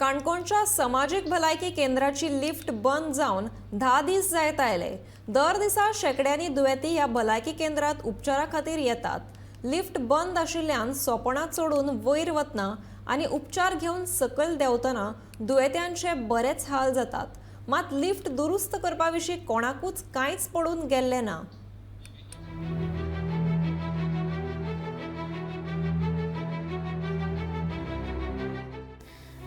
काणकोणच्या सामाजिक भलायकी केंद्राची लिफ्ट बंद जावन 10 दीस जायत आयले। दर दिसा शेकड्यांनी दुयेती ह्या भलायकी केंद्रात उपचारा खातीर येतात। लिफ्ट बंद आशिल्ल्यान सोपणां चढून वयर वतना आनी उपचार घेवन सकयल देंवतना दुयेत्यांचे बरेच हाल जातात। मात लिफ्ट दुरुस्त करपा विशीं कोणाकूच कांयच पडून गेल्लें ना।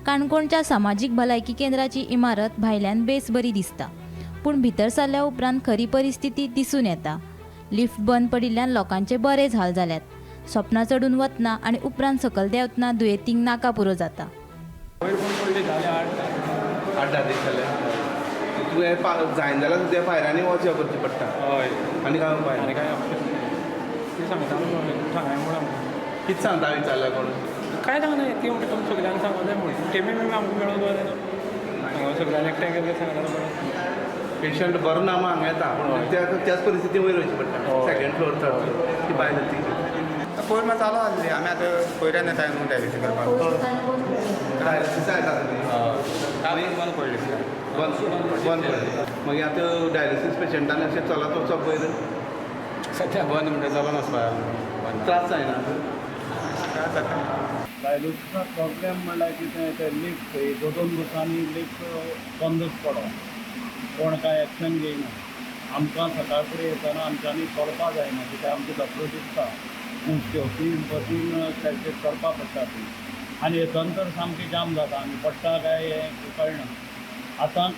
काणकोणच्या सामाजिक भलायकी केंद्राची इमारत भायल्यान बेस बरी दिसता, पूण भितर सरल्या उपरांत खरी परिस्थिती दिसून येता। लिफ्ट बंद पडिल्ल्यान लोकांचे बरेच हाल जाल्यात। सोपनां चढून वतना आनी उपरांत सकयल देंवतना दुयेतींक नाका पुरो जाता। जायन जाल्यार तुज्या भायरांनी वचचें करचें पडटा। हय आनी काय उपाय आनी काय ती सांगता सांगाय म्हणून कितें सांगता विचारल्यार कोण काय सांगना ती म्हणटा तुमी सगळ्यांक सांगो जाय म्हणून टेमी आमकां मेळोन जाय सांगो सगळ्यांक एकठांय केलें सांगल्यार बरें। पेशंट बरो ना मग हांगा येता पूण त्याच परिस्थिती वयर वयचें पडटा। सेकंड फ्लोर थर्ड फ्लोर ती भायर जाती पयर मात चालू आसली आमी आतां पयऱ्यान येताय न्हू डायलिसीस करपाक। डायलिसीस येता तुमी बंद पडली बंद पडली मागीर आतां डायलिसीस पेशंटान अशें चलत वचप वयर सद्या बंद म्हणटा चलून वचपा त्रास जायना। डायलिसिसा प्रॉब्लेम म्हणल्यार कितें ते लिफ्ट 2-2 दिसांनी लिफ्ट बंदच पडप, कोण काय एक्शन घेयना। आमकां सकाळ फुडें येतना आमच्यांनी चलपा जायना कित्याक आमची डॉक्टर दिसता तीन बसीन टॅक्सीक करपा पडटा ती आनी येतना तर सामकी जाम जाता आनी पडटा काय हें कळना। आतां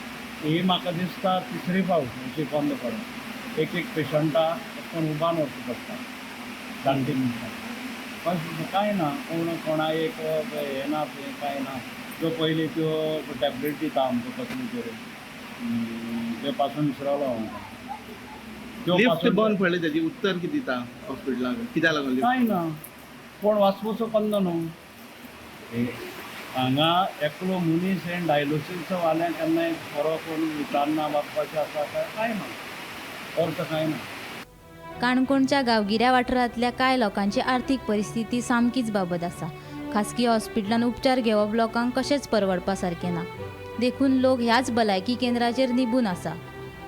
ही म्हाका दिसता तिसरी फावट अशी बंद पडप। एक पेशंटाक कोण उबान वचूं पडटा जाणटी मनशाक। कांय ना कोणा एक हें ना कांय ना। त्यो पयलीं त्यो टॅबलेट दिता आमकां कसली तरी त्यो पासून विसरलो आमकां। लिफ्ट बंद पडली तेजी उत्तर कितें दिता हॉस्पिटलाक कित्याक लागून कांय ना कोण वाचपूचो करना न्हू। हांगा एकलो मनीस हें डायलिसीस वाल्यां केन्नाय बरो कोण विचारना वाचपाचें आसा कांय ना, अर्थ कांय ना। काणकोणच्या गांवगिऱ्या वाठारांतल्या कांय लोकांची आर्थीक परिस्थिती सामकीच बाबत आसा। खासगी हॉस्पिटलांत उपचार घेवप लोकांक कशेंच परवडपा सारकें ना। देखून लोक ह्याच भलायकी केंद्राचेर निबून आसा,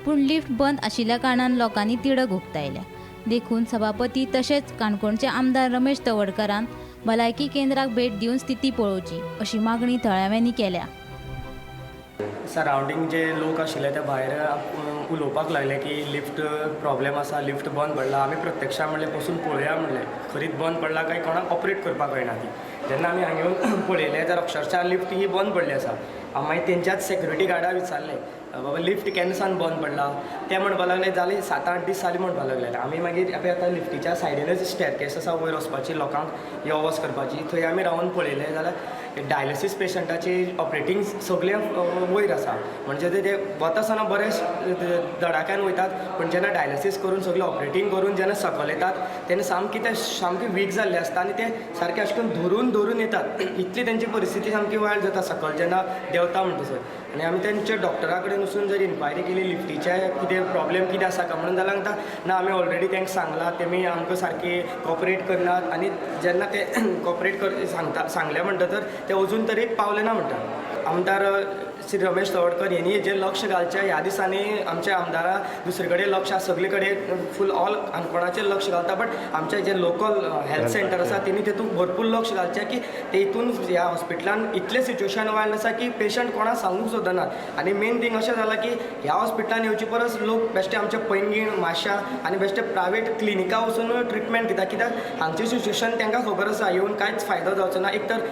पूण लिफ्ट बंद आशिल्ल्या कारणान लोकांनी तिडक उक्तायल्या। देखून सभापती तशेंच काणकोणचे आमदार रमेश तवडकरान भलायकी केंद्राक भेट दिवन स्थिती पळोवची अशी मागणी थळाव्यांनी केल्या। सरावंडींग जे लोक आशिल्ले ते भायर उलोवपाक लागले की लिफ्ट प्रॉब्लेम आसा, लिफ्ट बंद पडला। आमी प्रत्यक्षान म्हणलें बसून पळोवया म्हणलें खरीच बंद पडला काय कोणाक ऑपरेट करपाक कळना ती। जेन्ना आमी हांगा येवन पळयलें जाल्यार अक्षरशा लिफ्ट ही बंद पडली आसा। मागीर तेंच्याच सेक्युरिटी गार्डाक विचारलें बाबा लिफ्ट केन्ना सावन बंद पडला। ते म्हणपाक लागले जाले 7-8 दीस जाले म्हणपाक लागले। आमी मागीर आतां लिफ्टीच्या सायडीनच स्टेरकेस आसा वयर वचपाची लोकांक यो वच करपाची, थंय आमी रावन पळयलें जाल्यार डायलिसीस पेशंटाची ऑपरेटींग सगळें वयर आसा। म्हणजे ते वता आसतना बरे धडाक्यान वयतात, पूण जेन्ना डायलिसीस करून सगळें ऑपरेटींग करून जेन्ना सकयल येतात तेन्ना सामके वीक जाल्ले आसता आनी ते सारके अशें करून धरून येतात। इतली तेंची परिस्थिती सामकी वायट जाता सकयल जेन्ना देंवता म्हणटसर। आनी आमी तेंचे डॉक्टरा कडेन वचून जर इन्क्वायरी केली लिफ्टीचे कितें प्रॉब्लेम कितें आसा काय म्हणून जाल्यार सांगता ना आमी ऑलरेडी तेंकां सांगलां, तेमी आमकां सारकी कॉपरेट करनात। आनी जेन्ना ते कॉपरेट सांगले म्हणटतर ते अजून तरी पावले ना म्हणटा। आमदार श्री रमेश तवडकर यांनी जे लक्ष घालचें ह्या दिसांनी आमचे आमदारा दुसरे कडेन लक्ष सगळे कडेन फूल ऑल काणकोणाचेर लक्ष घालता, बट आमचे जे लोकल हेल्थ सेंटर आसा तेणी तेतून भरपूर लक्ष घालचें की तेतून ह्या हॉस्पिटलान इतलें सिच्युएशन वायल्ड आसा की पेशंट कोणाक सांगूंक सोदनात। आनी मेन थींग अशें जाला की ह्या हॉस्पिटलान येवचे परस लोक बेश्टे आमचे पैंगीण माश्यां आनी बेश्टे प्रायवेट क्लिनिका वचून ट्रिटमेंट घेता, कित्याक हांगचें सिच्युएशन तांकां खबर आसा येवन कांयच फायदो जावचो ना। एक तर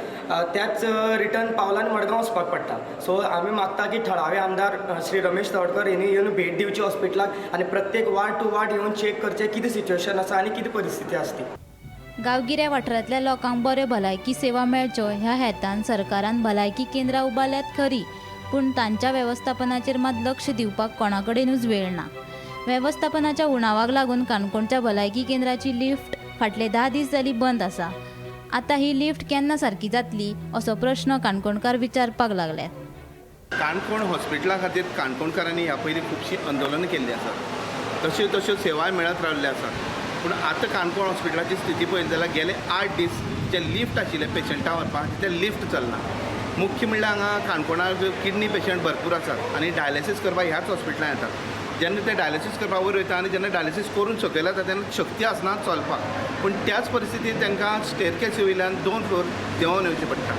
त्याच रिटर्न पावलांनी मडगांव वचपाक पडटा। सो आमी मागता की थळावे आमदार श्री रमेश तवडकर यांनी येवन भेट दिवची हॉस्पिटलाक आनी प्रत्येक वार्ड टू वार्ड येवन चेक करचें कितें सिच्युएशन आसा आनी कितें परिस्थिती आसा ती। गांवगिऱ्या वाठारांतल्या लोकांक बरे भलायकी सेवा मेळच्यो ह्या हेतान सरकारान भलायकी केंद्रां उबारल्यात खरी, पूण तांच्या वेवस्थापनाचेर मात लक्ष दिवपाक कोणा कडेनूच वेळ ना। वेवस्थापनाच्या उणावाक लागून काणकोणच्या भलायकी केंद्राची लिफ्ट फाटले 10 दीस जाली बंद आसा। आतां ही लिफ्ट केन्ना सारकी जातली असो प्रश्न काणकोणकार विचारपाक लागल्यात। काणकोण हॉस्पिटला खातीर काणकोणकारांनी ह्या पयलीं खुबशीं आंदोलनां केल्लीं आसात, तश्यो सेवाय मेळत रावल्ल्यो आसात। पूण आतां काणकोण हॉस्पिटलाची स्थिती पळयत जाल्यार गेले 8 दीस जे लिफ्ट आशिल्ले पेशंटां व्हरपाक ते लिफ्ट चलना। मुख्य म्हणल्यार हांगा काणकोणाक किडनी पेशंट भरपूर आसात आनी डायलिसीस करपाक ह्याच हॉस्पिटलांत येतात. जेन्ना ते डायलिसीस करपाक वयर वयता आनी जेन्ना डायलिसीस करून सकयल येता तेन्ना शक्ती आसना चलपाक, पूण त्याच परिस्थितींत तांकां स्टेरकेस वयल्यान 2 फ्लोर देंवोन येवचें पडटा.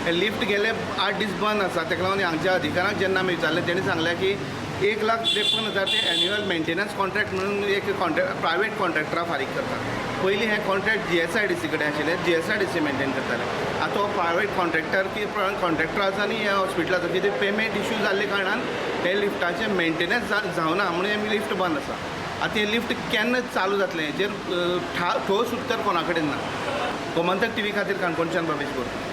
हे लिफ्ट गेले 8 दीस बंद आसा. ताका लागून हांगच्या अधिकाऱ्यांक जेन्ना आमी विचारलें तेणी सांगलें की 1,53,000 ते एन्युअल मेंटेनन्स कॉन्ट्रॅक्ट म्हणून एक प्रायवेट कॉन्ट्रॅक्टरा फारीक करतात. पयलीं हें कॉन्ट्रॅक्ट GSIDC कडेन आशिल्लें, GSIDC मेंटेन करताले. आतां हो प्रायवेट कॉन्ट्रॅक्टर आसा आनी ह्या हॉस्पिटलाचो कितें पेमेंट इश्यू जाल्ले कारणान हे लिफ्टाचें मेंटेनन्स जावना म्हणून हे लिफ्ट बंद आसा. आतां हें लिफ्ट केन्ना चालू जातलें हेजेर ठोस उत्तर कोणा कडेन ना. गोमंतक TV खातीर काणकोणच्यान भवेश बोरकार.